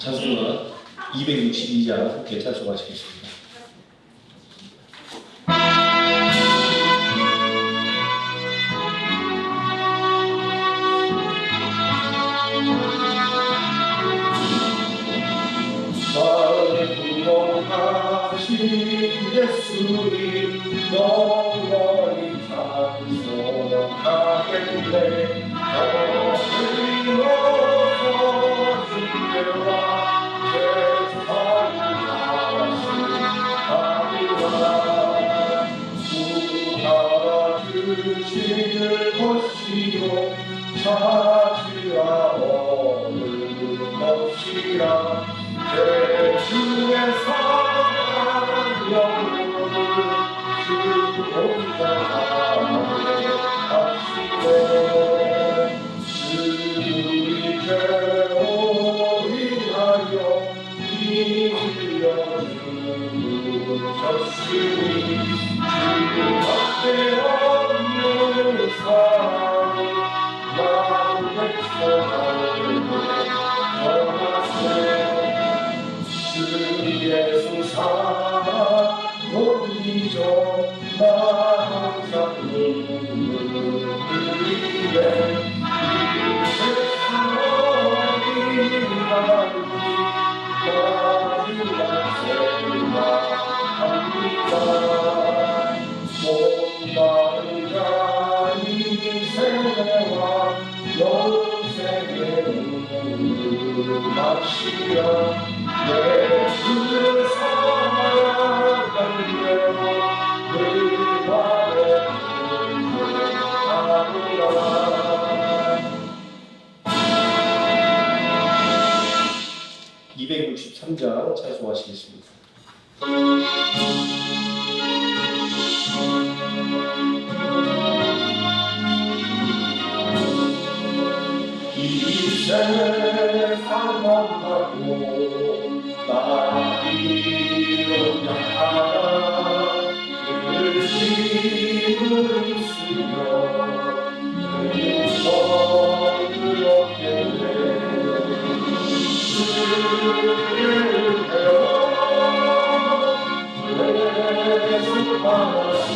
찬송가 262장 함께 찬송하시겠습니다. 나를 구원하신 예수님 영원히 찬송하겠네. 어리워서 주께와 제사하신 아비와 구하주실 것이요 찾으라오는 것이라. 내 주의 사랑 영혼을 주 혼자 하시네. 주의 죄로 인하여 빌려주셨으니 주 앞에 없는 사랑이 마음 백성을 전하세. 주 예수 사랑 올리죠. 나 항상 눈물 흘리네. 이 세상이 나누니 마지막 생각합니다. 못 마른 자니 생애와 영생의 눈물 마시며 내 주를 사랑하며 늘 말에 하노라. 263장 찬송하시겠습니다. 이 세상만 하고 나이로 향하라. 늘 힘을 있으며 늘 선을 얻겠네. 주를 배워 예수 만나서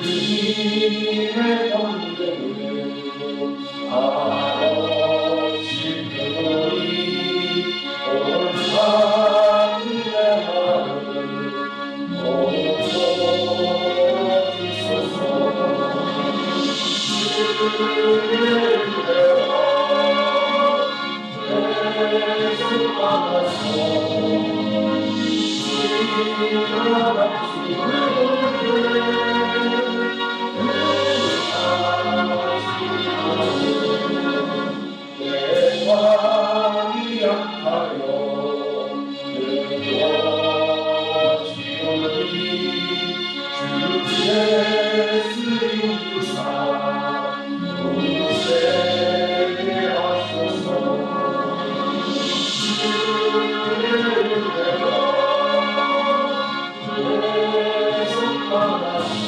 주님의 권능을 아버지 그분이 온 하늘의 마음을 모아주소서. 주를 배워 예수 만나서 내 마음이 약하여 늘어지오니 주 예수 인구사 세게 하소서. 주를 배워 예수 만나서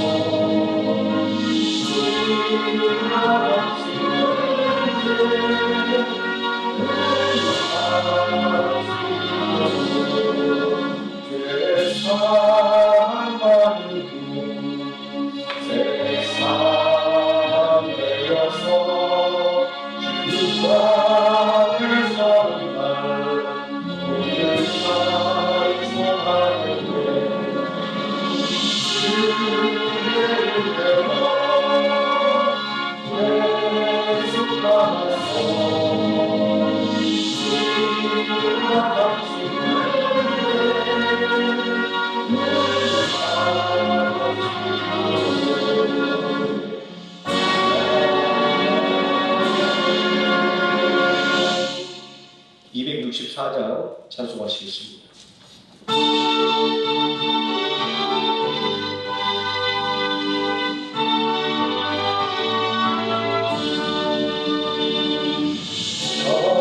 찬송하시겠습니다.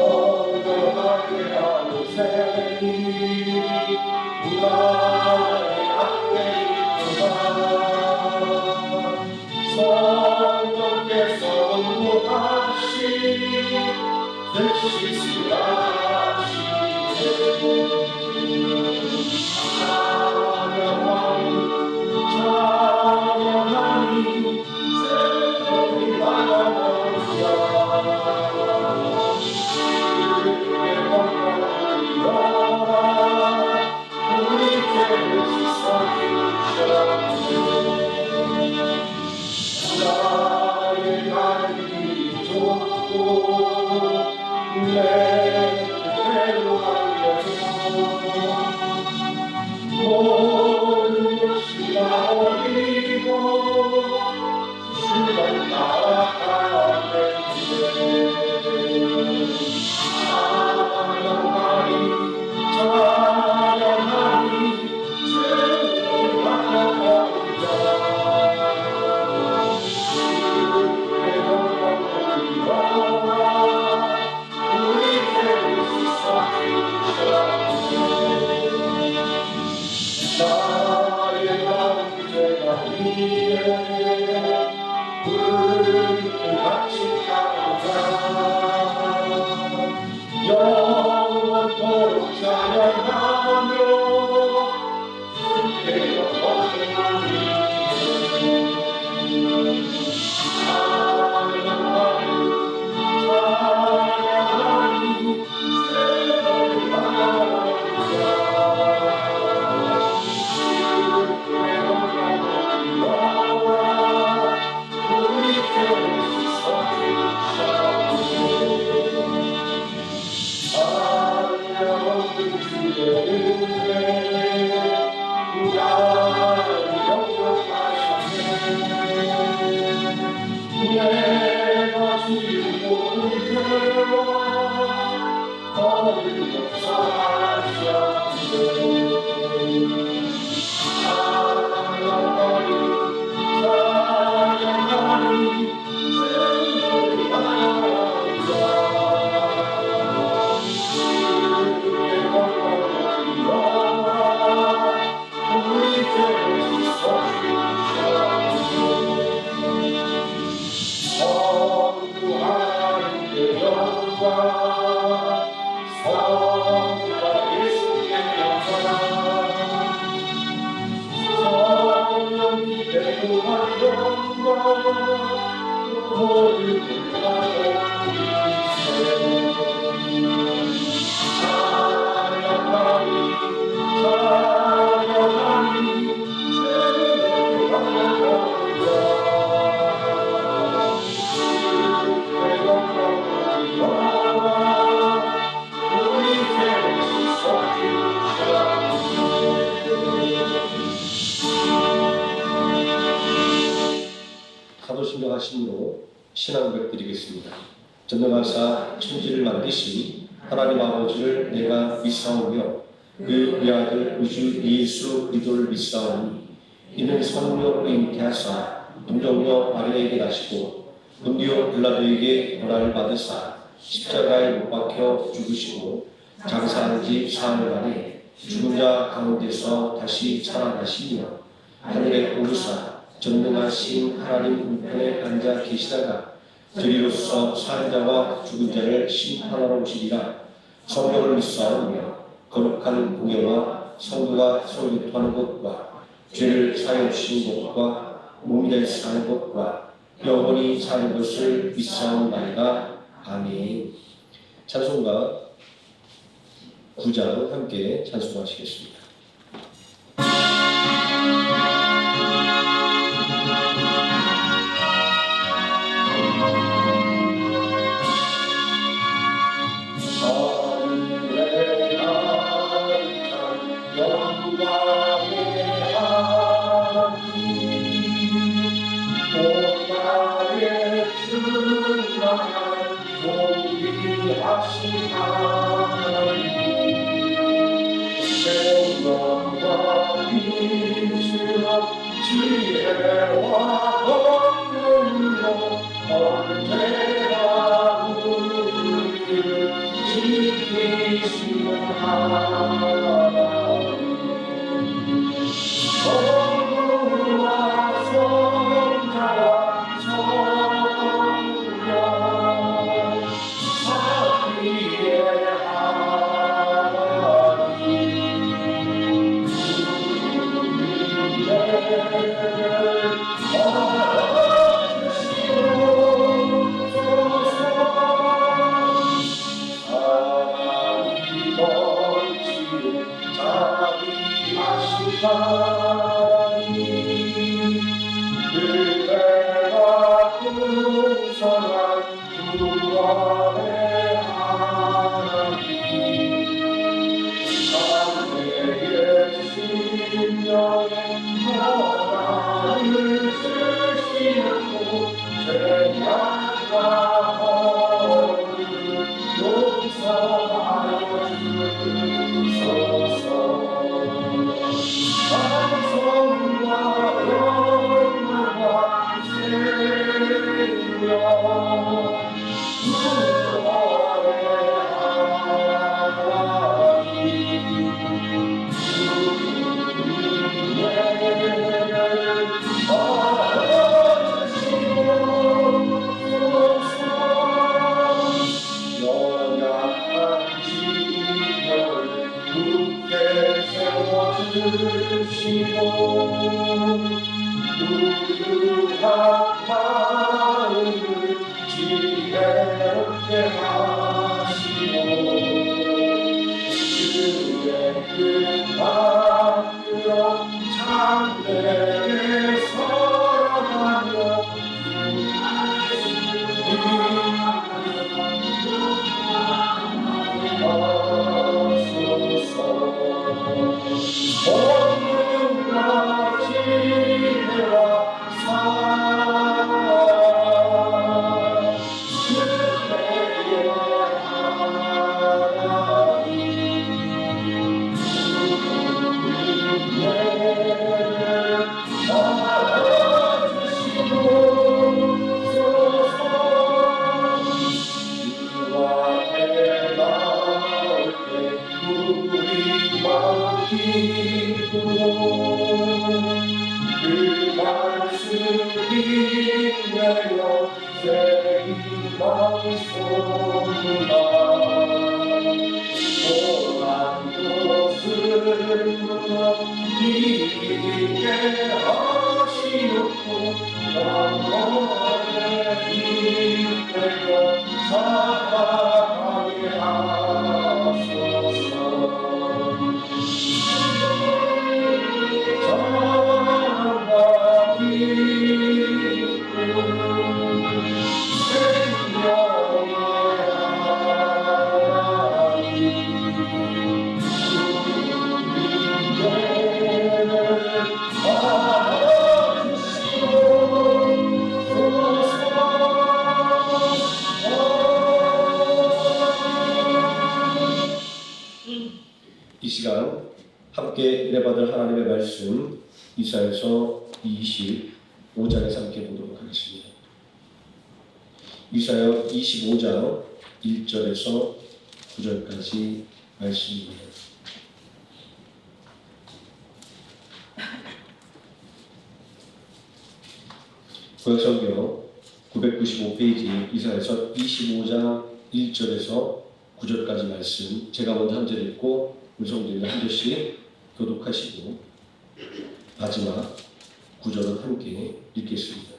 정결하게 하오세니 나의 사도신경하심으로 신앙 고백드리겠습니다. 전능하사 천지를 만드신 하나님 아버지를 내가 믿사오며 그 외아들 우주 예수 그리스도를 믿사오니 이는 성령으로 잉태하사 동정녀 마리아에게 나시고 본디오 빌라도에게 고난을 받으사 십자가에 못 박혀 죽으시고 장사한 지 사흘 만에 죽은 자 가운데서 다시 살아나시며 하늘에 오르사 전능하신 하나님 우편에 앉아 계시다가 저리로서 사는 자와 죽은 자를 심판하러 오시리라. 성령을 믿사오며 거룩한 공예와 성도가 서로 교통하는 것과 죄를 사하여 주시는 것과 몸이 될 사는 것과 영원히 사는 것을 믿사옵나이다. 아멘. 찬송가 9장 함께 찬송하시겠습니다. 지혜와 권능으로 언제나 우리를 지키시는 하나님 성부와 성자와 성령 삼위 풍성한 구원의 하나님 나의 심령에 너를 주시고 죄악과 허물을 용서하여 주소서 찬송과 영광과 생명 구원의 하나님 우유한 마음을 지혜롭게 하시고 주의 뜻만 들어 참되게 살아가며 본능과 지혜와 사랑 그대의 그 말씀이 내려 새 희망 쏟는다 오란 곳을 이기게 하시옵고 영원에 이끌어 살아가게 하소서 이 시간 함께 은혜받을 하나님의 말씀 이사야서 25장에서 함께 보도록 하겠습니다. 이사야 25장 1절에서 9절까지 말씀입니다. 구약성경 995페이지 이사야서 25장 1절에서 9절까지 말씀 제가 먼저 한 절 읽고 음성들이 한 절씩 교독하시고 마지막 9절은 함께 읽겠습니다.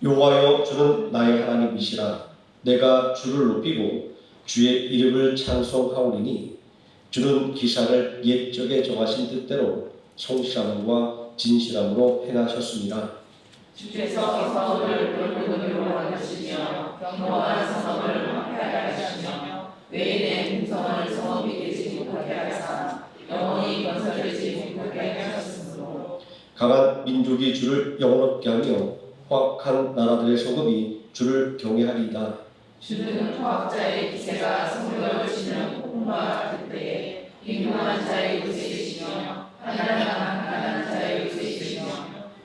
여호와여 주는 나의 하나님이시라 내가 주를 높이고 주의 이름을 찬송하오리니 주는 기사를 옛적에 정하신 뜻대로 성실함과 진실함으로 행하셨습니다. 주께서 저를 돌무더기로 만드시며 경건한 성을 황폐하게 하시며 외인의 궁성을 성읍이 되지 못하게 하사 영원히 건설되지 못하게 하셨으므로 강한 민족이 주를 영원롭게 하며 확한 나라들의 성읍이 주를 경외하리이다. 주는 과학자의 기세가 성벽을 치는 폭풍과 같을 때에 빈곤한 자의 요새이시며 가난한 자의 요새이시며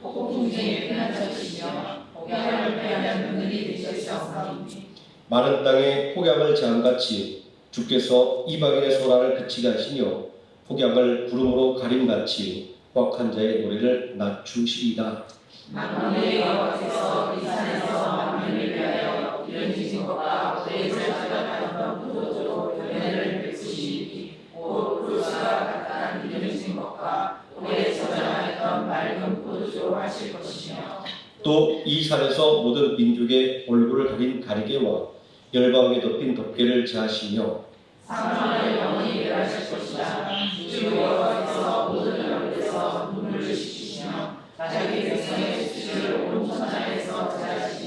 폭풍 중에 피난처시며 폭염을 피하면 눈이 되셨사오니 마른 땅에 폭약을 재앙같이 주께서 이방인의 소란을 그치게 하시며 폭약을 구름으로 가림같이 확한 자의 노래를 낮추시리이다. 만민의 여호와께서 이 산에서 만민을 위하여 이런지신 것과 그의 제사가 포도주로 열매를 맺으시니 곧 불수가 같은 이런지신 것과 그의 저장하였던 맑은 포도주로 하실 것이며 또 이 산에서 모든 민족의 얼굴을 가린 가리개와 열방에 덮인 덮개를 제하시며 사망을 영원히 멸하실 것이다. 주 여호와께서 모든 얼굴에서 눈물을 씻기시며 자기 백성의 수치를 온 천하에서 제하시니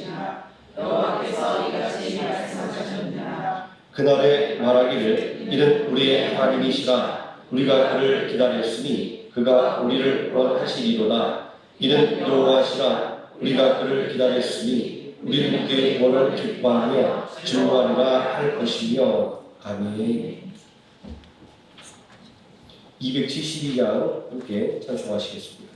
그날에 말하기를 이는 우리의 하나님이시라. 우리가 그를 기다렸으니 그가 우리를 구원하시리로다. 이는 여호와시라. 우리가 그를 기다렸으니 우리는 그의 구원을 기뻐하며 즐거워하리라 할 것이며. 아멘. 272장 함께 찬송하시겠습니다.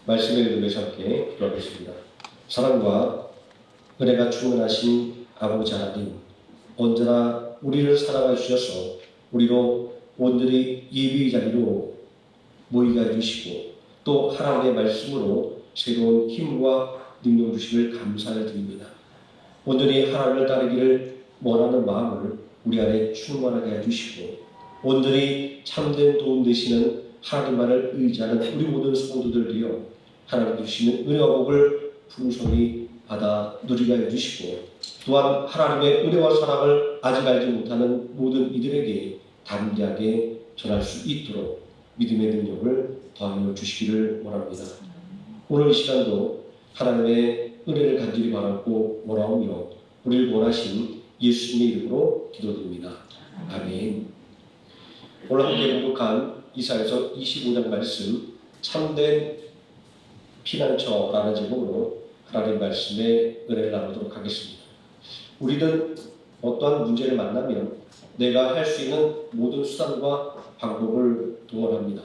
말씀을 읽으면서 함께 기도하겠습니다. 사랑과 은혜가 충만하신 아버지 하나님, 언제나 우리를 사랑해 주셔서 우리로 온전히 예배의 자리로 모이게 해주시고 또 하나님의 말씀으로 새로운 힘과 능력 주심을 감사를 드립니다. 온전히 하나님을 따르기를 원하는 마음을 우리 안에 충만하게 해주시고 온전히 참된 도움 되시는 하나님만을 의지하는 우리 모든 성도들 되어 하나님 주시는 은혜와 복을 풍성히 받아 누리게 해주시고 또한 하나님의 은혜와 사랑을 아직 알지 못하는 모든 이들에게 담대하게 전할 수 있도록 믿음의 능력을 더하여 주시기를 원합니다. 오늘 이 시간도 하나님의 은혜를 간절히 바라고 원하오며 우리를 원하신 예수님의 이름으로 기도드립니다. 아멘. 오늘 함께 공독한 이사야서 25장 말씀 참된 피난처라는 제목으로 하나님의 말씀에 은혜를 나누도록 하겠습니다. 우리는 어떠한 문제를 만나면 내가 할 수 있는 모든 수단과 방법을 동원합니다.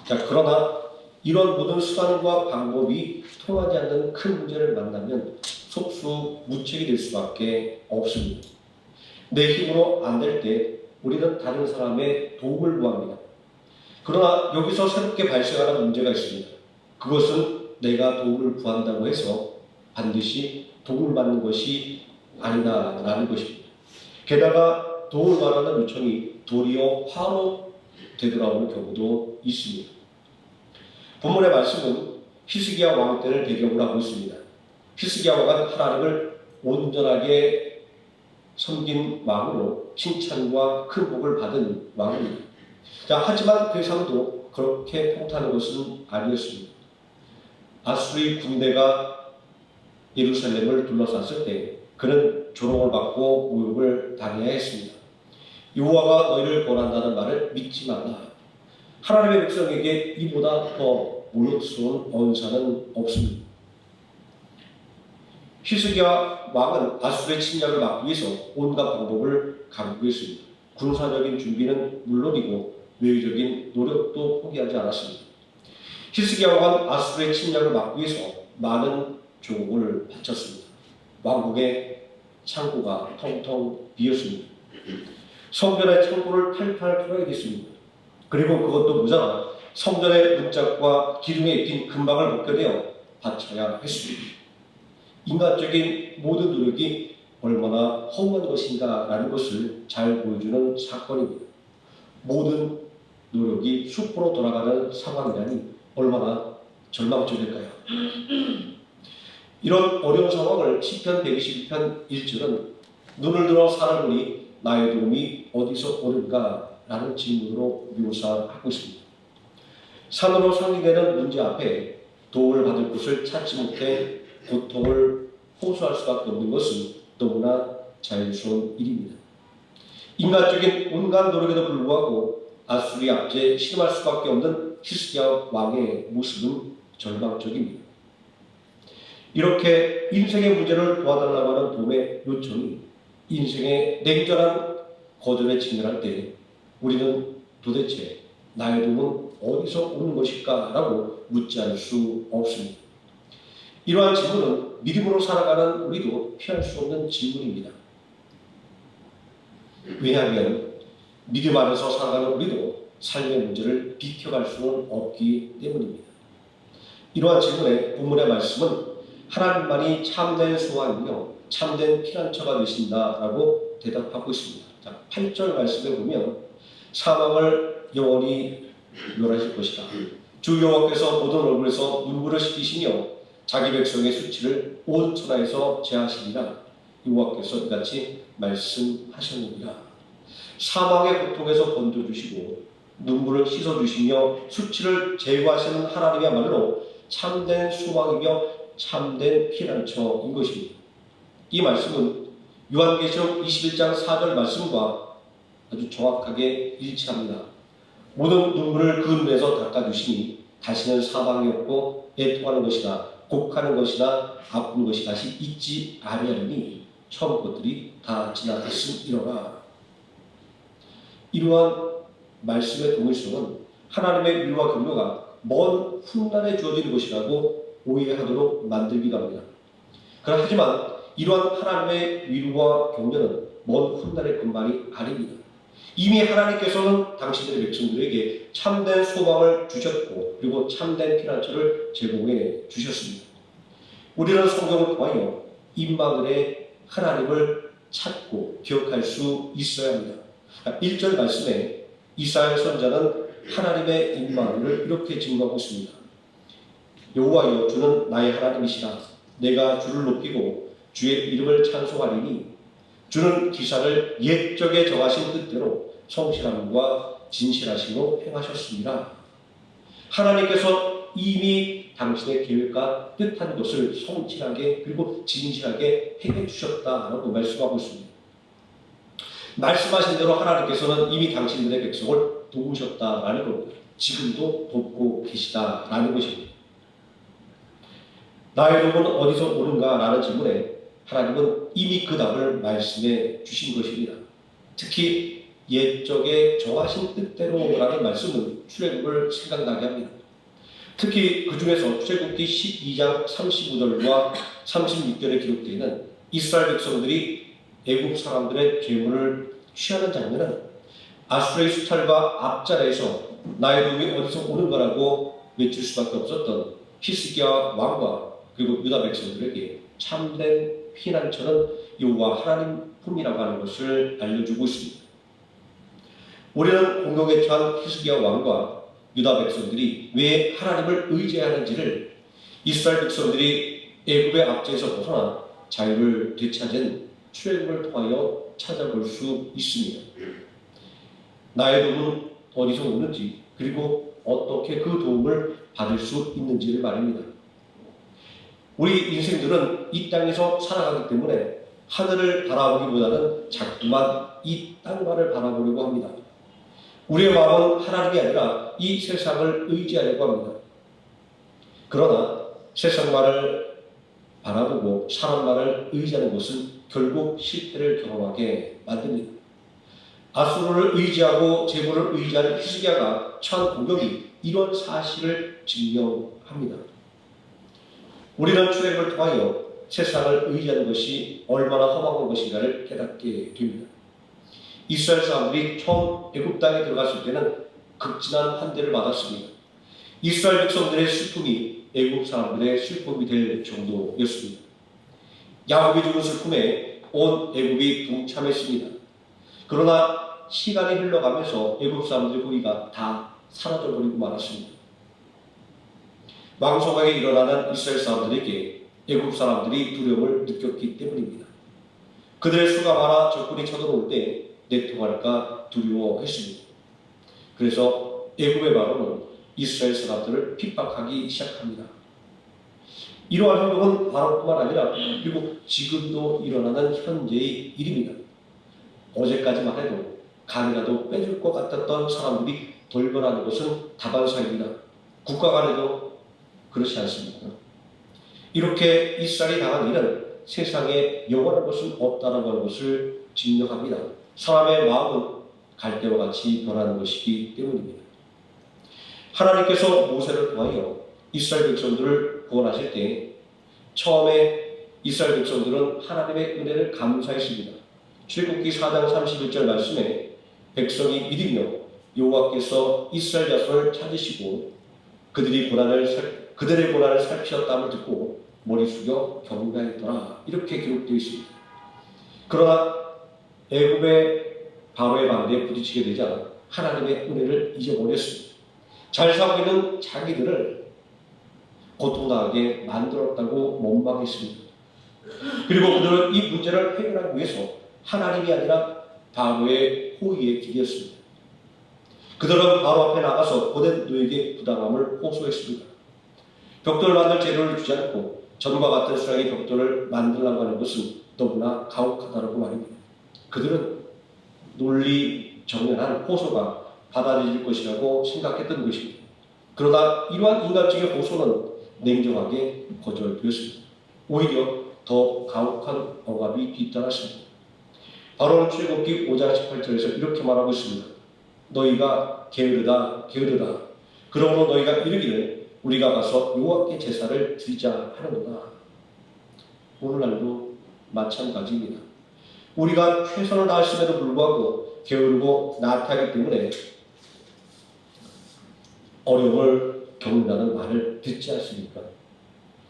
자, 그러나 이런 모든 수단과 방법이 통하지 않는 큰 문제를 만나면 속수무책이 될 수밖에 없습니다. 내 힘으로 안 될 때 우리는 다른 사람의 도움을 구합니다. 그러나 여기서 새롭게 발생하는 문제가 있습니다. 그것은 내가 도움을 구한다고 해서 반드시 도움을 받는 것이 아니다라는 것입니다. 게다가 도움을 바라는 요청이 도리어 화로 되돌아오는 경우도 있습니다. 본문의 말씀은 히스기야 왕 때를 배경으로 하고 있습니다. 히스기야 왕은 하나님을 온전하게 섬긴 왕으로 칭찬과 큰 복을 받은 왕입니다. 자, 하지만 그 삶도 그렇게 통탄한 것은 아니었습니다. 아수르의 군대가 예루살렘을 둘러쌌을 때 그는 조롱을 받고 모욕을 당해야 했습니다. 여호와가 너희를 권한다는 말을 믿지 말라. 하나님의 백성에게 이보다 더 모욕스러운 언사는 없습니다. 히스기야 왕은 아수르의 침략을 막기 위해서 온갖 방법을 강구했습니다. 군사적인 준비는 물론이고 외교적인 노력도 포기하지 않았습니다. 히스기야 왕은 아수르의 침략을 막기 위해서 많은 조공을 바쳤습니다. 왕국의 창고가 텅텅 비었습니다. 성전의 창고를 탈탈 털어야 됐습니다. 그리고 그것도 모자라 성전의 문짝과 기둥에 입힌 금박을 벗겨내어 바쳐야 했습니다. 인간적인 모든 노력이 얼마나 허무한 것인가라는 것을 잘 보여주는 사건입니다. 모든 노력이 수포로 돌아가는 상황이라니 얼마나 절망적일까요? 이런 어려운 상황을 시편 121편 1절은 눈을 들어 산을 보니 나의 도움이 어디서 오는가? 라는 질문으로 묘사하고 있습니다. 산으로 상기되는 문제 앞에 도움을 받을 곳을 찾지 못해 고통을 호소할 수밖에 없는 것은 너무나 자연스러운 일입니다. 인간적인 온갖 노력에도 불구하고 아수르의 압제에 신음할 수밖에 없는 히스기야 왕의 모습은 절망적입니다. 이렇게 인생의 문제를 도와달라고 하는 도움의 요청이 인생의 냉정한 거절에 직면할 때 우리는 도대체 나의 도움은 어디서 오는 것일까? 라고 묻지 않을 수 없습니다. 이러한 질문은 믿음으로 살아가는 우리도 피할 수 없는 질문입니다. 왜냐하면 믿음 안에서 살아가는 우리도 삶의 문제를 비켜갈 수는 없기 때문입니다. 이러한 질문에 본문의 말씀은 하나님만이 참된 소망이며 참된 피난처가 되신다라고 대답하고 있습니다. 자, 8절 말씀에 보면 사망을 영원히 멸하실 것이다. 주 여호와께서 모든 얼굴에서 눈물을 씻기시며 자기 백성의 수치를 온 천하에서 제하시리라. 여호와께서 이같이 말씀하셨느니라. 사망의 고통에서 건져주시고 눈물을 씻어주시며 수치를 제거하시는 하나님이야말로 참된 소망이며 참된 피난처인 것입니다. 이 말씀은 요한계시록 21장 4절 말씀과 아주 정확하게 일치합니다. 모든 눈물을 그 눈에서 닦아주시니 다시는 사망이 없고 애통하는 것이나 곡하는 것이나 아픈 것이 다시 있지 아니하리니 처음 것들이 다 지나갔음이로라. 이러한 말씀의 동일성은 하나님의 위로와 격려가 먼 훗날에 주어지는 것이라고 오해하도록 만들기도 합니다. 하지만 이러한 하나님의 위로와 격려는 먼 훗날의 것만이 아닙니다. 이미 하나님께서는 당신들의 백성들에게 참된 소망을 주셨고 그리고 참된 피난처를 제공해 주셨습니다. 우리는 성경을 통하여 임마누엘의 하나님을 찾고 기억할 수 있어야 합니다. 1절 말씀에 이사야 선자는 하나님의 임마누엘을 이렇게 증거하고 있습니다. 여호와여 주는 나의 하나님이시라. 내가 주를 높이고 주의 이름을 찬송하리니 주는 기사를 옛적에 정하신 뜻대로 성실함과 진실하심으로 행하셨습니다. 하나님께서 이미 당신의 계획과 뜻한 것을 성실하게 그리고 진실하게 행해 주셨다라고 말씀하고 있습니다. 말씀하신 대로 하나님께서는 이미 당신들의 백성을 도우셨다라는 겁니다. 지금도 돕고 계시다라는 것입니다. 나의 복은 어디서 오는가라는 질문에 하나님은 이미 그 답을 말씀해 주신 것입니다. 특히 옛적에 정하신 뜻대로라는 말씀은 출애굽을 생각나게 합니다. 특히 그 중에서 출애굽기 12장 35절과 36절에 기록되어 있는 이스라엘 백성들이 애굽 사람들의 죄물을 취하는 장면은 아수르의 수탈과 앞자리에서 나의 도움이 어디서 오는 거라고 외칠 수밖에 없었던 히스기야 왕과 그리고 유다 백성들에게 참된 피난처는 여호와 하나님 품이라고 하는 것을 알려주고 있습니다. 우리는 공경에 처한 히스기야 왕과 유다 백성들이 왜 하나님을 의지하는지를 이스라엘 백성들이 애굽의 압제에서 벗어나 자유를 되찾은 출애굽을 통하여 찾아볼 수 있습니다. 나의 도움은 어디서 오는지 그리고 어떻게 그 도움을 받을 수 있는지를 말합니다. 우리 인생들은 이 땅에서 살아가기 때문에 하늘을 바라보기보다는 자꾸만 이 땅만을 바라보려고 합니다. 우리의 마음은 하나님이 아니라 이 세상을 의지하려고 합니다. 그러나 세상만을 바라보고 사람만을 의지하는 것은 결국 실패를 경험하게 만듭니다. 아수르를 의지하고 재물을 의지하는 히스기야가 처한 공격이 이런 사실을 증명합니다. 우리는 출애굽을 통하여 세상을 의지하는 것이 얼마나 험한 것인가를 깨닫게 됩니다. 이스라엘 사람들이 처음 애굽 땅에 들어갔을 때는 극진한 환대를 받았습니다. 이스라엘 백성들의 슬픔이 애굽 사람들의 슬픔이 될 정도였습니다. 야곱이 죽은 슬픔에 온 애굽이 동참했습니다. 그러나 시간이 흘러가면서 애굽 사람들의 고기가 다 사라져버리고 말았습니다. 왕성하게 일어나는 이스라엘 사람들에게 애굽 사람들이 두려움을 느꼈기 때문입니다. 그들의 수가 많아 적군이 쳐들어올 때 내통할까 두려워했습니다. 그래서 애굽의 바로는 이스라엘 사람들을 핍박하기 시작합니다. 이러한 행동은 바로뿐만 아니라 그리고 지금도 일어나는 현재의 일입니다. 어제까지만 해도 간이라도 빼줄 것 같았던 사람들이 돌변하는 것은 다반사입니다. 국가 간에도 그렇지 않습니까? 이렇게 이스라엘이 당한 일은 세상에 영원한 것은 없다는 것을 증명합니다. 사람의 마음은 갈대와 같이 변하는 것이기 때문입니다. 하나님께서 모세를 통하여 이스라엘 백성들을 구원하실 때 처음에 이스라엘 백성들은 하나님의 은혜를 감사했습니다. 출애굽기 4장 31절 말씀에 백성이 믿으며 여호와께서 이스라엘 자손을 찾으시고 그들의 고난을 살피셨다함을 듣고 머리 숙여 경배하였더라 이렇게 기록되어 있습니다. 그러나 애굽의 바로의 반대에 부딪히게 되자 하나님의 은혜를 잊어버렸습니다. 잘 살고 있는 자기들을 고통당하게 만들었다고 원망했습니다. 그리고 그들은 이 문제를 해결하기 위해서 하나님이 아니라 바로의 호의에 기대었습니다. 그들은 바로 앞에 나가서 고된 노예에게 부당함을 호소했습니다. 벽돌을 만들 재료를 주지 않고 전과 같은 수량의 벽돌을 만들라고 하는 것은 너무나 가혹하다고 말입니다. 그들은 논리 정연한 호소가 받아들일 것이라고 생각했던 것입니다. 그러나 이러한 인간적인 호소는 냉정하게 거절되었습니다. 오히려 더 가혹한 억압이 뒤따랐습니다. 바로는 출애굽기 5장 18절에서 이렇게 말하고 있습니다. 너희가 게으르다 게으르다 그러므로 너희가 이르기를 우리가 가서 여호와께 제사를 드리자 하는구나. 오늘날도 마찬가지입니다. 우리가 최선을 다했음에도 불구하고 게으르고 나태하기 때문에 어려움을 겪는다는 말을 듣지 않습니까?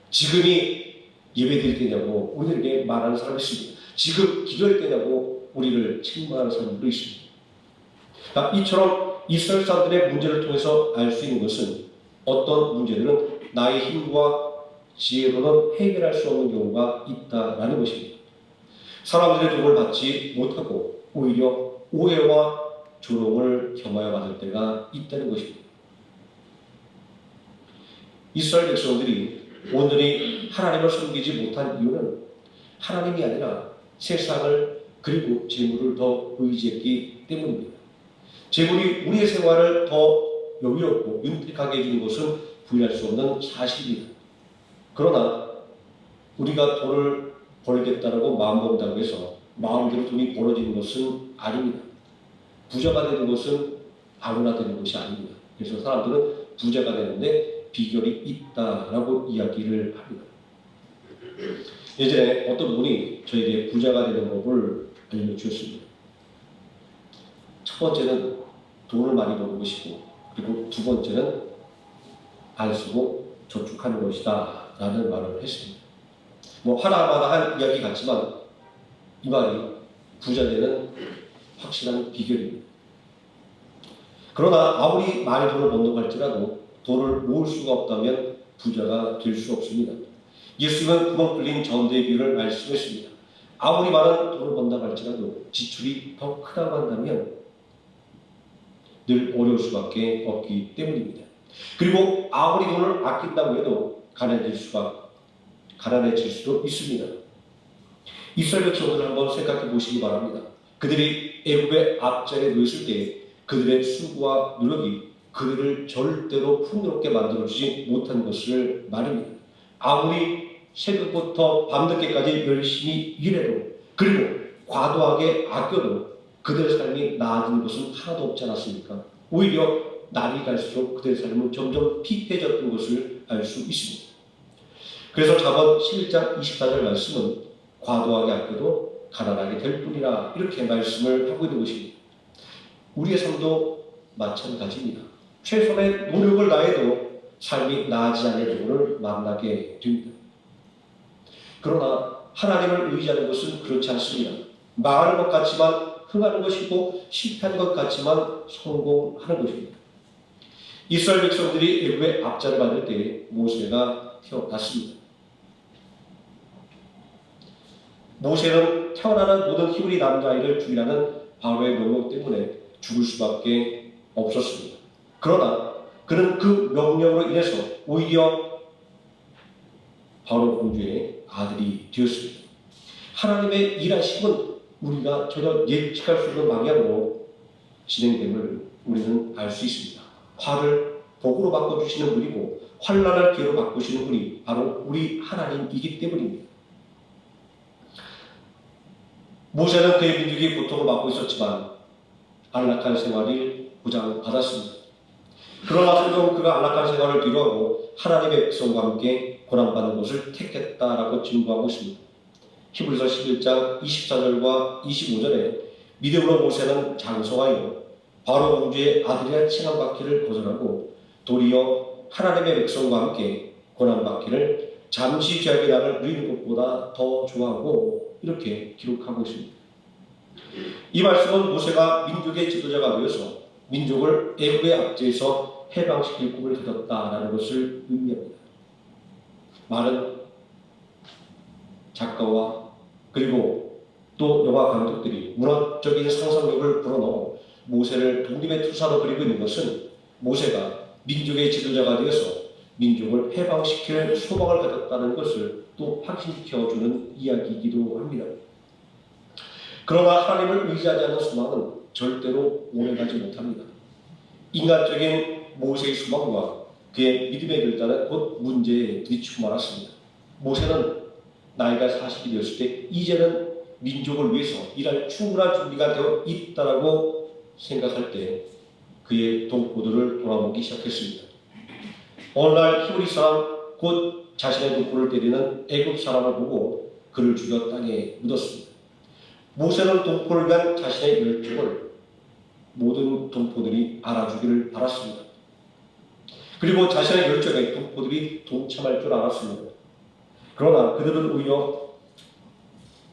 지금이 예배드릴 때냐고 우리에게 말하는 사람이 있습니다. 지금 기도할 때냐고 우리를 책망하는 사람도 있습니다. 그러니까 이처럼 이스라엘 사람들의 문제를 통해서 알 수 있는 것은 어떤 문제들은 나의 힘과 지혜로는 해결할 수 없는 경우가 있다라는 것입니다. 사람들의 도움을 받지 못하고 오히려 오해와 조롱을 경하여 받을 때가 있다는 것입니다. 이스라엘 백성들이 오늘이 하나님을 섬기지 못한 이유는 하나님이 아니라 세상을 그리고 재물을 더 의지했기 때문입니다. 재물이 우리의 생활을 더 여유롭고 윤택하게 해주는 것은 부인할 수 없는 사실입니다. 그러나 우리가 돈을 벌겠다라고 마음먹는다고 해서 마음대로 돈이 벌어지는 것은 아닙니다. 부자가 되는 것은 아무나 되는 것이 아닙니다. 그래서 사람들은 부자가 되는데 비결이 있다라고 이야기를 합니다. 예전에 어떤 분이 저에게 부자가 되는 법을 알려주셨습니다. 첫 번째는 돈을 많이 버는 것이고, 그리고 두 번째는 안 쓰고 저축하는 것이다 라는 말을 했습니다. 하나마다 한 이야기 같지만 이 말이 부자 되는 확실한 비결입니다. 그러나 아무리 많이 돈을 번다고 할지라도 돈을 모을 수가 없다면 부자가 될 수 없습니다. 예수님은 구멍 뚫린 전대의 비유를 말씀했습니다. 아무리 많은 돈을 번다고 할지라도 지출이 더 크다고 한다면 늘 어려울 수밖에 없기 때문입니다. 그리고 아무리 돈을 아낀다고 해도 가난해질 수도 있습니다. 이스라엘 백성들을 한번 생각해 보시기 바랍니다. 그들이 애굽의 앞자리에 놓였을 때 그들의 수고와 노력이 그들을 절대로 풍요롭게 만들어주지 못한 것을 말합니다. 아무리 새벽부터 밤늦게까지 열심히 일해도 그리고 과도하게 아껴도 그들의 삶이 나아지는 것은 하나도 없지 않았습니까? 오히려 날이 갈수록 그들의 삶은 점점 피폐해졌던 것을 알 수 있습니다. 그래서 잠언 11장 24절 말씀은 과도하게 아껴도 가난하게 될 뿐이라 이렇게 말씀을 하고 있는 것입니다. 우리의 삶도 마찬가지입니다. 최선의 노력을 다해도 삶이 나아지지 않는 경우를 만나게 됩니다. 그러나 하나님을 의지하는 것은 그렇지 않습니다. 망하는 것 같지만 흥하는 것이고 실패하는 것 같지만 성공하는 것입니다. 이스라엘 백성들이 애굽의 압자를 받을 때 모세가 태어났습니다. 모세는 태어나는 모든 히브리 남자아이를 죽이라는 바로의 명령 때문에 죽을 수밖에 없었습니다. 그러나 그는 그 명령으로 인해서 오히려 바로 공주의 아들이 되었습니다. 하나님의 일하심은 우리가 전혀 예측할 수 없는 방향으로 진행됨을 우리는 알 수 있습니다. 화를 복으로 바꿔주시는 분이고 환난을 기회로 바꾸시는 분이 바로 우리 하나님이기 때문입니다. 모세는 그의 민족이 고통을 받고 있었지만 안락한 생활을 보장받았습니다. 그러나 성경은 그가 안락한 생활을 뒤로하고 하나님의 백성과 함께 고난받는 것을 택했다라고 증거하고 있습니다. 히브리서 11장 24절과 25절에 믿음으로 모세는 장성하여 바로 공주의 아들이라 칭함받기를 거절하고 도리어 하나님의 백성과 함께 고난받기를 잠시 죄악의 날을 누리는 것보다 더 좋아하고 이렇게 기록하고 있습니다. 이 말씀은 모세가 민족의 지도자가 되어서 민족을 애굽의 압제에서 해방시킬 꿈을 가졌다라는 것을 의미합니다. 많은 작가와 그리고 또 영화 감독들이 문학적인 상상력을 불어넣어 모세를 독립의 투사로 그리고 있는 것은 모세가 민족의 지도자가 되어서 민족을 해방시킬 소망을 가졌다는 것을 또 확신시켜주는 이야기이기도 합니다. 그러나 하나님을 의지하지 않는 소망은 절대로 오래가지 못합니다. 인간적인 모세의 소망과 그의 믿음의 결단은 곧 문제에 부딪히고 말았습니다. 모세는 나이가 40이 되었을 때 이제는 민족을 위해서 일할 충분한 준비가 되어 있다라고 생각할 때 그의 동포들을 돌아보기 시작했습니다. 어느 날 히브리 사람 곧 자신의 동포를 때리는 애굽 사람을 보고 그를 죽여 땅에 묻었습니다. 모세는 동포를 위한 자신의 열정을 모든 동포들이 알아주기를 바랐습니다. 그리고 자신의 열정에 동포들이 동참할 줄 알았습니다. 그러나 그들은 오히려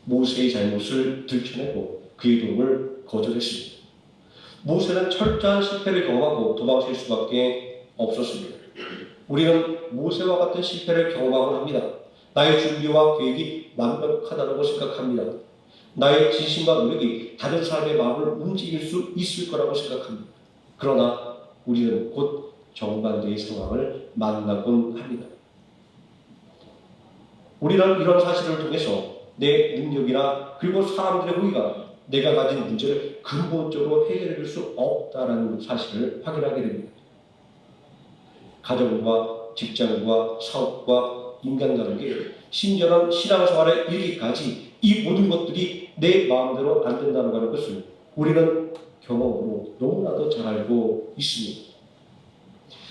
모세의 잘못을 들춰내고 그의 도움을 거절했습니다. 모세는 철저한 실패를 경험하고 도망칠 수밖에 없었습니다. 우리는 모세와 같은 실패를 경험하곤 합니다. 나의 준비와 계획이 완벽하다고 생각합니다. 나의 진심과 노력이 다른 사람의 마음을 움직일 수 있을 거라고 생각합니다. 그러나 우리는 곧 정반대의 상황을 만나곤 합니다. 우리는 이런 사실을 통해서 내 능력이나 그리고 사람들의 호의가 내가 가진 문제를 근본적으로 해결해 줄 수 없다는 사실을 확인하게 됩니다. 가정과 직장과 사업과 인간관계, 심지어는 신앙생활에 이르기까지 이 모든 것들이 내 마음대로 안 된다는 것을 우리는 경험으로 너무나도 잘 알고 있습니다.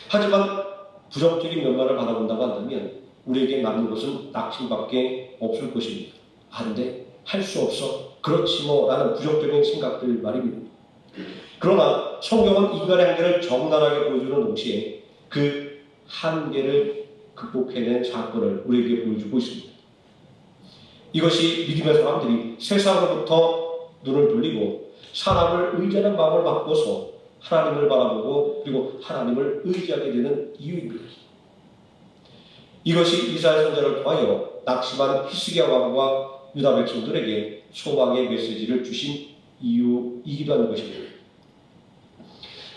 하지만 부정적인 면만을 바라본다고 한다면 우리에게 남는 것은 낙심밖에 없을 것입니다. 안 돼, 할 수 없어, 그렇지 뭐 라는 부정적인 생각들 말입니다. 그러나 성경은 인간의 한계를 적나라하게 보여주는 동시에 그 한계를 극복해낸 사건을 우리에게 보여주고 있습니다. 이것이 믿음의 사람들이 세상으로부터 눈을 돌리고 사람을 의지하는 마음을 바꿔서 하나님을 바라보고 그리고 하나님을 의지하게 되는 이유입니다. 이것이 이스라엘 선지자를 통하여 낙심한 히스기야 왕과 유다 백성들에게 소망의 메시지를 주신 이유이기도 하는 것입니다.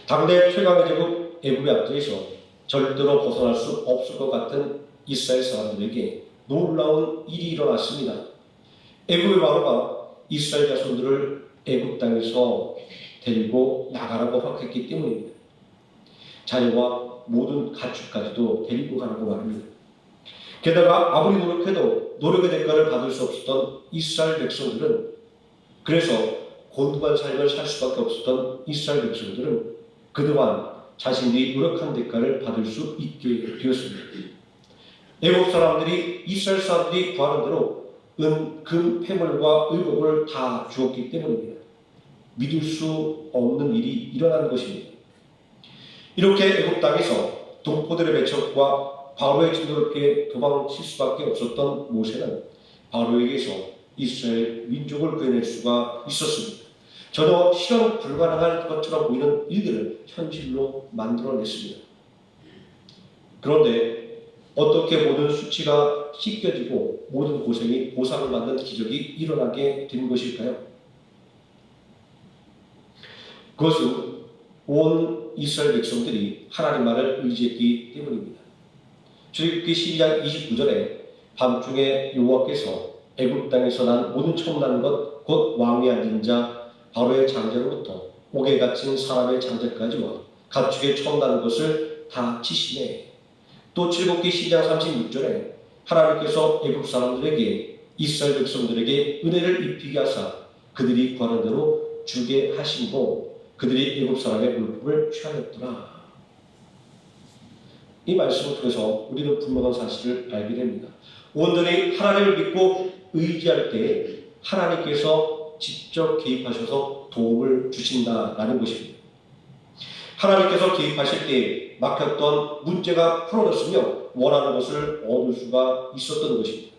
당대 최강의 제국 애굽의 압제에서 절대로 벗어날 수 없을 것 같은 이스라엘 사람들에게 놀라운 일이 일어났습니다. 애굽의 왕과 이스라엘 자손들을 애굽 땅에서 데리고 나가라고 허락했기 때문입니다. 자녀와 모든 가축까지도 데리고 가라고 말합니다. 게다가 아무리 노력해도 노력의 대가를 받을 수 없었던 이스라엘 백성들은, 그래서 곤고한 삶을 살 수밖에 없었던 이스라엘 백성들은 그동안 자신들이 노력한 대가를 받을 수 있게 되었습니다. 애국 사람들이 이스라엘 사람들이 구하는 대로 은, 금, 폐물과 의복을 다 주었기 때문입니다. 믿을 수 없는 일이 일어난 것입니다. 이렇게 애국 땅에서 동포들의 배척과 바로의 진도를 피해 도망칠 수밖에 없었던 모세는 바로에게서 이스라엘 민족을 구해낼 수가 있었습니다. 전혀 실현 불가능할 것처럼 보이는 일들을 현실로 만들어냈습니다. 그런데 어떻게 모든 수치가 씻겨지고 모든 고생이 보상을 받는 기적이 일어나게 된 것일까요? 그것은 온 이스라엘 백성들이 하나님 말을 의지했기 때문입니다. 출애굽기 12장 29절에 밤중에 여호와께서 애굽 땅에서 난 모든 처음 난 것 곧 왕위 앉은 자 바로의 장자로부터 옥에 갇힌 사람의 장자까지와 가축의 처음 난 것을 다 치시네. 또 출애굽기 12장 36절에 하나님께서 애굽 사람들에게 이스라엘 백성들에게 은혜를 입히게 하사 그들이 구하는 대로 주게 하시고 그들이 애굽 사람의 물품을 취하였더라. 이 말씀을 통해서 우리는 분명한 사실을 알게 됩니다. 온전히 하나님을 믿고 의지할 때 하나님께서 직접 개입하셔서 도움을 주신다라는 것입니다. 하나님께서 개입하실 때 막혔던 문제가 풀어졌으며 원하는 것을 얻을 수가 있었던 것입니다.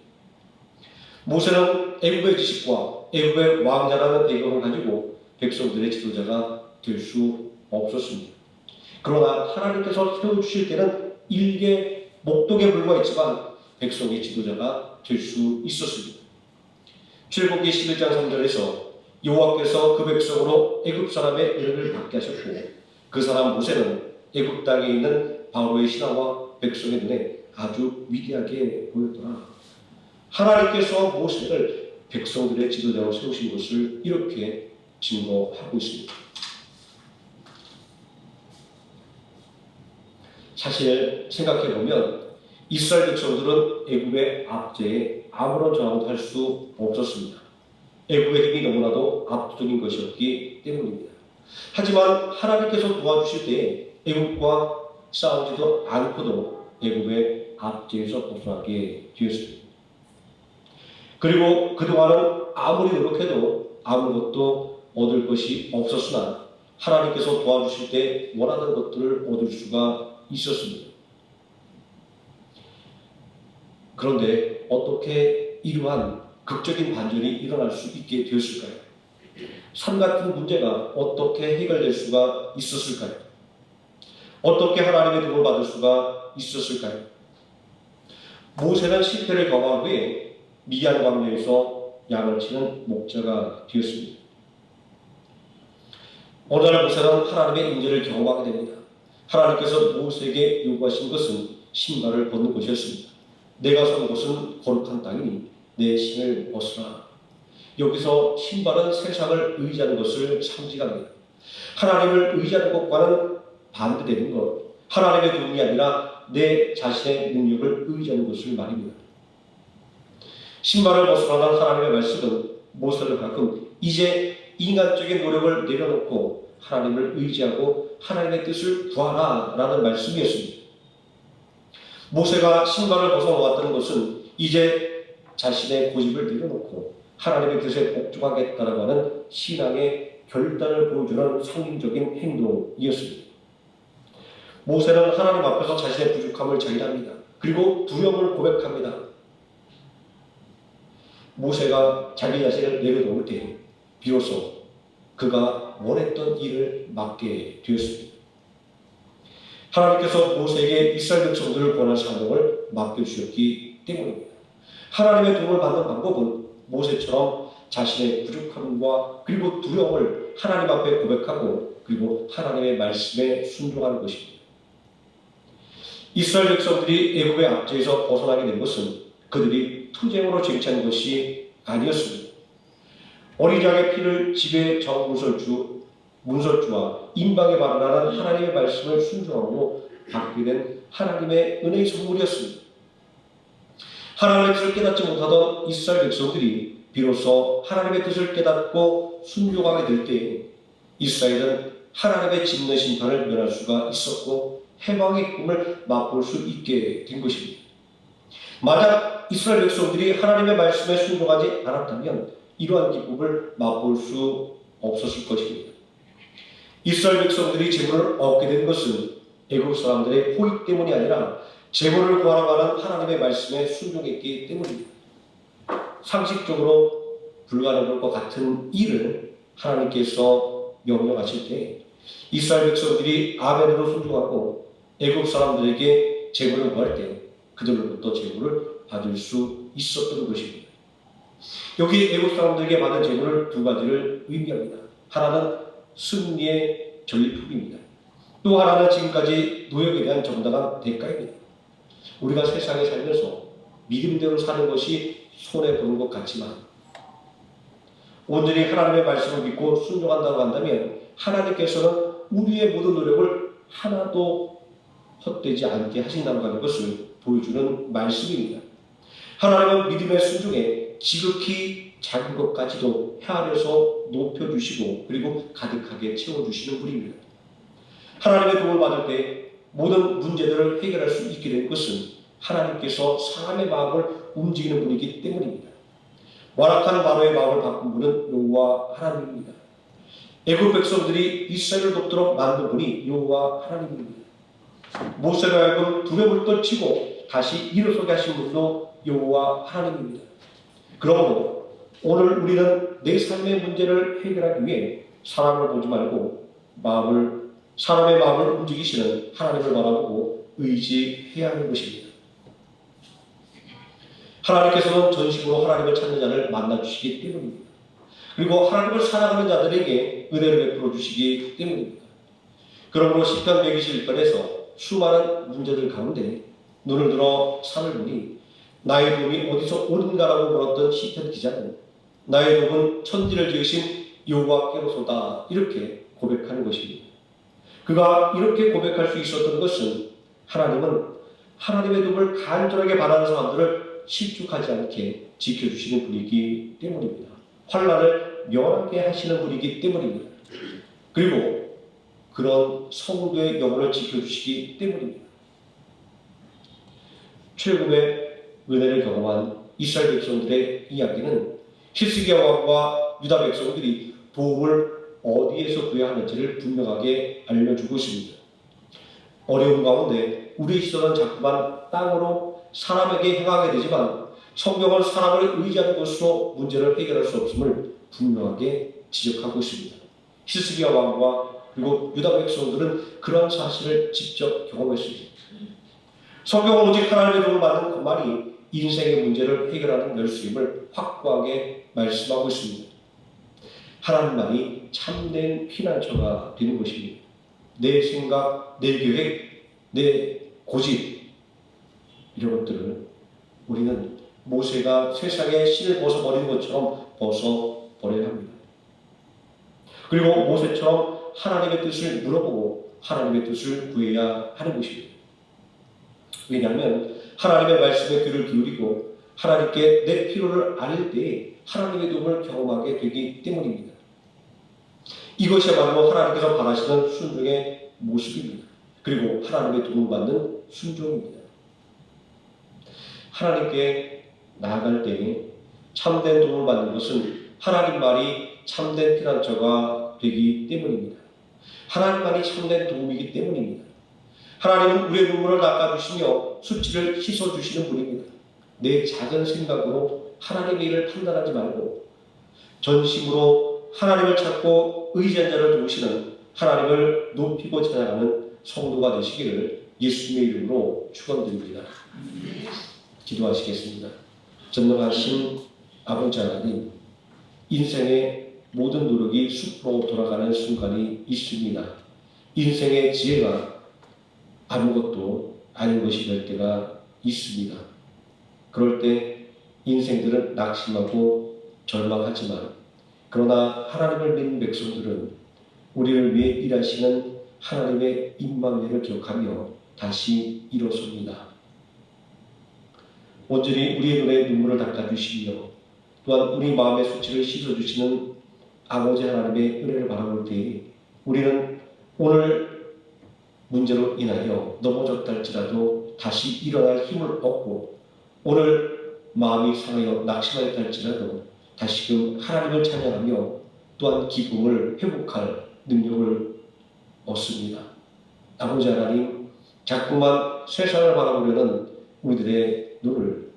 모세는 애굽의 지식과 애굽의 왕자라는 배경을 가지고 백성들의 지도자가 될 수 없었습니다. 그러나 하나님께서 세워주실 때는 일개 목동에 불과했지만 백성의 지도자가 될 수 있었습니다. 출애굽기 11장 3절에서 여호와께서 그 백성으로 애굽 사람의 은혜를 받게 하셨고 그 사람 모세는 애굽 땅에 있는 바로의 신하와 백성의 눈에 아주 위대하게 보였더라. 하나님께서 모세를 백성들의 지도자로 세우신 것을 이렇게 증거하고 있습니다. 사실 생각해보면 이스라엘 백성들은 애굽의 압제에 아무런 저항도 할 수 없었습니다. 애굽의 힘이 너무나도 압도적인 것이었기 때문입니다. 하지만 하나님께서 도와주실 때 애굽과 싸우지도 않고도 애굽의 압제에서 벗어나게 되었습니다. 그리고 그동안은 아무리 노력해도 아무것도 얻을 것이 없었으나 하나님께서 도와주실 때 원하는 것들을 얻을 수가 있었습니다. 그런데 어떻게 이러한 극적인 반전이 일어날 수 있게 되었을까요? 삶 같은 문제가 어떻게 해결될 수가 있었을까요? 어떻게 하나님의 도움을 받을 수가 있었을까요? 모세는 실패를 경험한 후에 미디안 광야에서 양을 치는 목자가 되었습니다. 어느 날 모세는 하나님의 인재를 경험하게 됩니다. 하나님께서 모세에게 요구하신 것은 신발을 벗는 것이었습니다. 내가 선 곳은 거룩한 땅이니 내 신을 벗으라. 여기서 신발은 세상을 의지하는 것을 상징합니다. 하나님을 의지하는 것과는 반대되는 것, 하나님의 도움이 아니라 내 자신의 능력을 의지하는 것을 말입니다. 신발을 벗으라는 하나님의 말씀은 모세를 가끔 이제 인간적인 노력을 내려놓고 하나님을 의지하고 하나님의 뜻을 구하라 라는 말씀이었습니다. 모세가 신발을 벗어놓았다는 것은 이제 자신의 고집을 내려놓고 하나님의 뜻에 복종하겠다라고 하는 신앙의 결단을 보여주는 상징적인 행동이었습니다. 모세는 하나님 앞에서 자신의 부족함을 자인합니다. 그리고 두려움을 고백합니다. 모세가 자기 자신을 내려놓을 때 비로소 그가 원했던 일을 맡게 되었습니다. 하나님께서 모세에게 이스라엘 백성들을 구원할 사명을 맡겨주셨기 때문입니다. 하나님의 도움을 받는 방법은 모세처럼 자신의 부족함과 그리고 두려움을 하나님 앞에 고백하고 그리고 하나님의 말씀에 순종하는 것입니다. 이스라엘 백성들이 애굽의 압제에서 벗어나게 된 것은 그들이 투쟁으로 쟁취한 것이 아니었습니다. 어린 양의 피를 지배 문설주와 임방에 바르라는 하나님의 말씀을 순종함으로 받게 된 하나님의 은혜의 선물이었습니다. 하나님의 뜻을 깨닫지 못하던 이스라엘 백성들이 비로소 하나님의 뜻을 깨닫고 순종하게 될 때 이스라엘은 하나님의 진노의 심판을 면할 수가 있었고 해방의 꿈을 맛볼 수 있게 된 것입니다. 만약 이스라엘 백성들이 하나님의 말씀에 순종하지 않았다면 이러한 기쁨을 맛볼 수 없었을 것입니다. 이스라엘 백성들이 재물을 얻게 된 것은 애국 사람들의 호의 때문이 아니라 재물을 구하라고 하는 하나님의 말씀에 순종했기 때문입니다. 상식적으로 불가능할 것 같은 일을 하나님께서 명령하실 때 이스라엘 백성들이 아멘으로 순종하고 애국 사람들에게 재물을 구할 때 그들로부터 재물을 받을 수 있었던 것입니다. 여기 애국 사람들에게 받은 재물을 두 가지를 의미합니다. 하나는 승리의 전리품입니다. 또 하나는 지금까지 노역에 대한 정당한 대가입니다. 우리가 세상에 살면서 믿음대로 사는 것이 손해보는 것 같지만 온전히 하나님의 말씀을 믿고 순종한다고 한다면 하나님께서는 우리의 모든 노력을 하나도 헛되지 않게 하신다고 하는 것을 보여주는 말씀입니다. 하나님은 믿음의 순종에 지극히 작은 것까지도 헤아려서 높여주시고 그리고 가득하게 채워주시는 분입니다. 하나님의 도움을 받을 때 모든 문제들을 해결할 수 있게 된 것은 하나님께서 사람의 마음을 움직이는 분이기 때문입니다. 완악한 바로의 마음을 바꾼 분은 여호와 하나님입니다. 애굽 백성들이 이스라엘을 돕도록 만든 분이 여호와 하나님입니다. 모세가 하여금 두려움을 떨치고 다시 일어서게 하신 분도 여호와 하나님입니다. 그러므로 오늘 우리는 내 삶의 문제를 해결하기 위해 사람을 보지 말고 사람의 마음을 움직이시는 하나님을 바라보고 의지해야 하는 것입니다. 하나님께서는 전심으로 하나님을 찾는 자를 만나주시기 때문입니다. 그리고 하나님을 사랑하는 자들에게 은혜를 베풀어 주시기 때문입니다. 그러므로 시편 121편에서 수많은 문제들 가운데 눈을 들어 산을 보니 나의 도움이 어디서 오는가라고 물었던 시편 기자는 나의 도움은 천지를 지으신 여호와께로소다 이렇게 고백하는 것입니다. 그가 이렇게 고백할 수 있었던 것은 하나님은 하나님의 도움을 간절하게 바라는 사람들을 실족하지 않게 지켜주시는 분이기 때문입니다. 환난을 면하게 하시는 분이기 때문입니다. 그리고 그런 성도의 영혼을 지켜주시기 때문입니다. 최고의 은혜를 경험한 이스라엘 백성들의 이야기는 히스기야 왕과 유다 백성들이 도움을 어디에서 구해야 하는지를 분명하게 알려주고 있습니다. 어려운 가운데 우리의 시선은 자꾸만 땅으로 사람에게 행하게 되지만 성경은 사람을 의지하는 것으로 문제를 해결할 수 없음을 분명하게 지적하고 있습니다. 히스기야 왕과 그리고 유다 백성들은 그런 사실을 직접 경험했습니다. 성경은 오직 하나님의 도움을 받는 것만이 인생의 문제를 해결하는 열쇠임을 확고하게 말씀하고 있습니다. 하나님만이 참된 피난처가 되는 것입니다. 내 생각, 내 계획, 내 고집 이런 것들을 우리는 모세가 세상에 신을 벗어버리는 것처럼 벗어버려야 합니다. 그리고 모세처럼 하나님의 뜻을 물어보고 하나님의 뜻을 구해야 하는 것입니다. 왜냐하면 하나님의 말씀에 귀를 기울이고 하나님께 내 필요를 아릴 때에 하나님의 도움을 경험하게 되기 때문입니다. 이것이야말로 하나님께서 바라시는 순종의 모습입니다. 그리고 하나님의 도움을 받는 순종입니다. 하나님께 나아갈 때에 참된 도움을 받는 것은 하나님 말이 참된 피난처가 되기 때문입니다. 하나님만이 참된 도움이기 때문입니다. 하나님은 우리의 눈물을 닦아주시며 수치를 씻어주시는 분입니다. 내 작은 생각으로 하나님의 일을 판단하지 말고 전심으로 하나님을 찾고 의지한 자를 도우시는 하나님을 높이고 찬양하는 성도가 되시기를 예수님의 이름으로 축원드립니다. 기도하시겠습니다. 전능하신 아버지 하나님, 인생의 모든 노력이 숲으로 돌아가는 순간이 있습니다. 인생의 지혜가 아무것도 아닌 것이 될 때가 있습니다. 그럴 때 인생들은 낙심하고 절망하지만 그러나 하나님을 믿는 백성들은 우리를 위해 일하시는 하나님의 임마누엘을 기억하며 다시 일어섭니다. 온전히 우리의 눈에 눈물을 닦아주시며 또한 우리 마음의 수치를 씻어주시는 아버지 하나님의 은혜를 바라볼 때에 우리는 오늘 문제로 인하여 넘어졌다 할지라도 다시 일어날 힘을 얻고 오늘 마음이 상하여 낙심하였다 할지라도 다시금 하나님을 찬양하며 또한 기쁨을 회복할 능력을 얻습니다. 아버지 하나님, 자꾸만 세상을 바라보려는 우리들의 눈을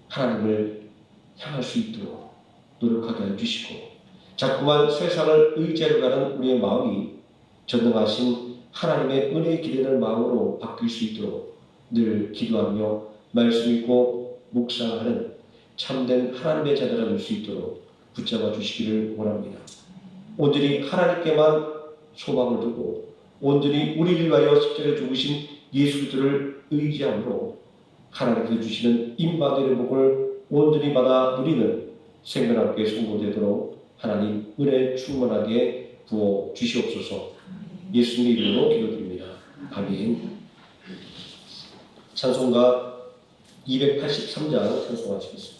하나님을 향할 수 있도록 노력하게 해주시고 자꾸만 세상을 의지하려 가는 우리의 마음이 전능하신 하나님의 은혜에 기대는 마음으로 바뀔 수 있도록 늘 기도하며 말씀 읽고 묵상하는 참된 하나님의 자녀가 될 수 있도록 붙잡아 주시기를 원합니다. 온전히 하나님께만 소망을 두고 온전히 우리를 위하여 십자가에 죽으신 예수를 의지함으로 하나님께서 주시는 임마누엘의 복을 온전히 받아 누리는 생명학교의 성도되도록 하나님 은혜 충만하게 부어 주시옵소서. 예수님의 이름으로 기도드립니다. 아멘. 찬송가 283장 찬송하시겠습니다.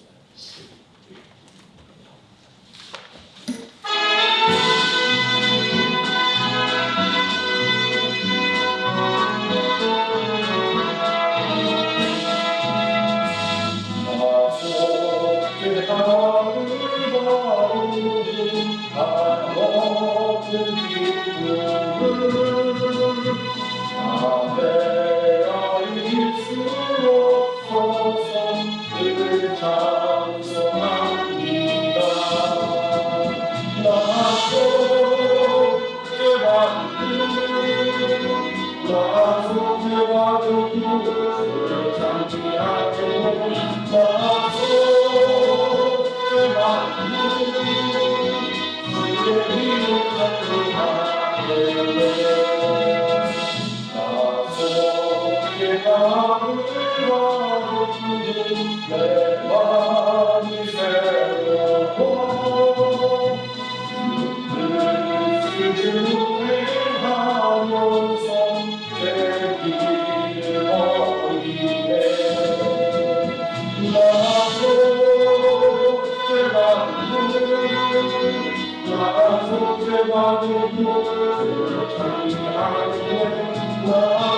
나서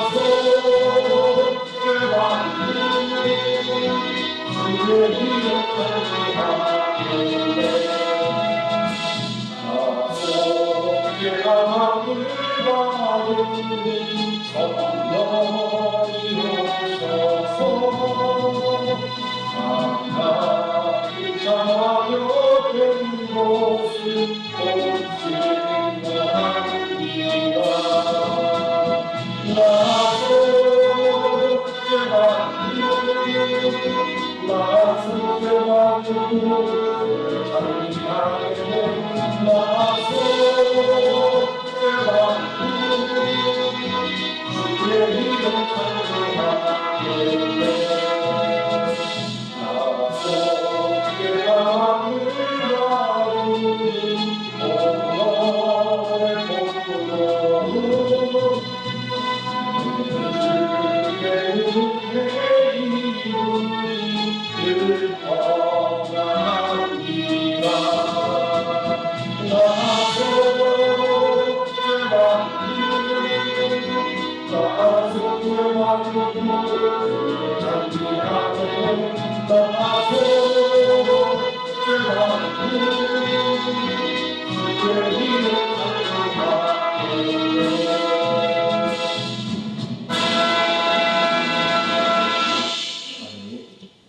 깨달음을 받은 성령이 오셔서 하나님 자녀 된 것을 본증하니라.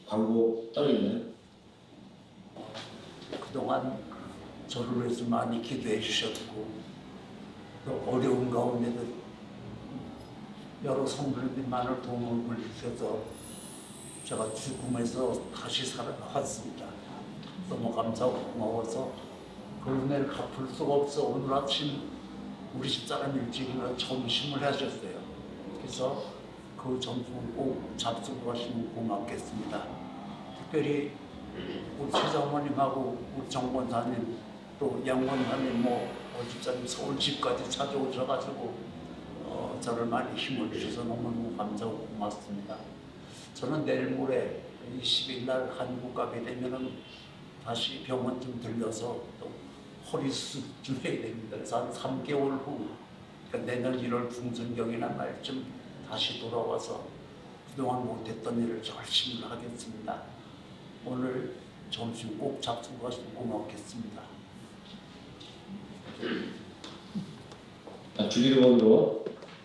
광고 따로 있나요? 그동안 저를 위해서 많이 기도해 주셨고 또 어려운 가운데도 여러 성도들이 많은 도움을 주셔서 제가 죽음에서 다시 살아났습니다. 너무 감사하고 고마워서 그 은혜를 갚을 수가 없어 오늘 아침 우리 집사람 일찍 일어나 점심을 하셨어요. 그래서 그 점심을 꼭 잡수하시면 고맙겠습니다. 특별히 우리 최장모님하고 우리 정권사님 또 양권사님 집사님 서울 집까지 찾아오셔가지고 저를 많이 힘을 주셔서 너무너무 감사하고 고맙습니다. 저는 내일 모레 20일 날 한국 가게 되면은 다시 병원 좀 들려서 또 허리 수술 좀 해야 됩니다. 그래서 한 3개월 후 그러니까 내년 1월 중순경이나 말쯤 다시 돌아와서 그동안 못했던 일을 열심히 하겠습니다. 오늘 점심 꼭 잡수가시면 고맙겠습니다. 주기도문으로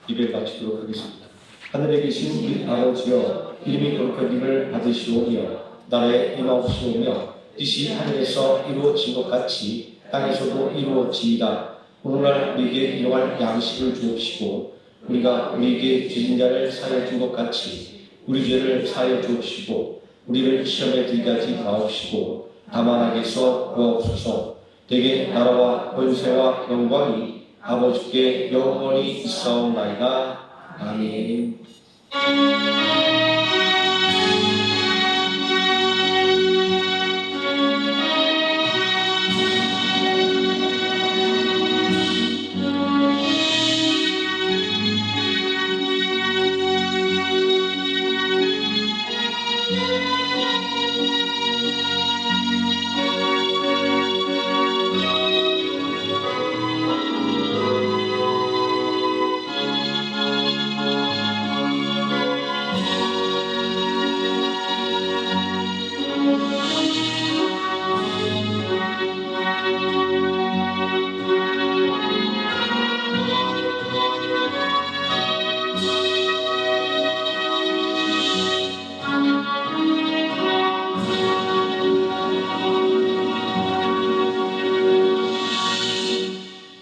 예배 마치도록 하겠습니다. 하늘에 계신 우리 아버지여, 이름이 거룩하기를 받으시오며 나라의 임하옵시오며 뜻이 하늘에서 이루어진 것 같이 땅에서도 이루어지이다. 오늘날 우리에게 일용할 양식을 주옵시고 우리가 우리에게 죄진 자를 사하여 준 것 같이 우리 죄를 사하여 주옵시고 우리를 시험에 들게 하지 마옵시고 다만 악에서 구하옵소서. 대개 나라와 권세와 영광이 아버지께 영원히 있사옵나이다. 아멘.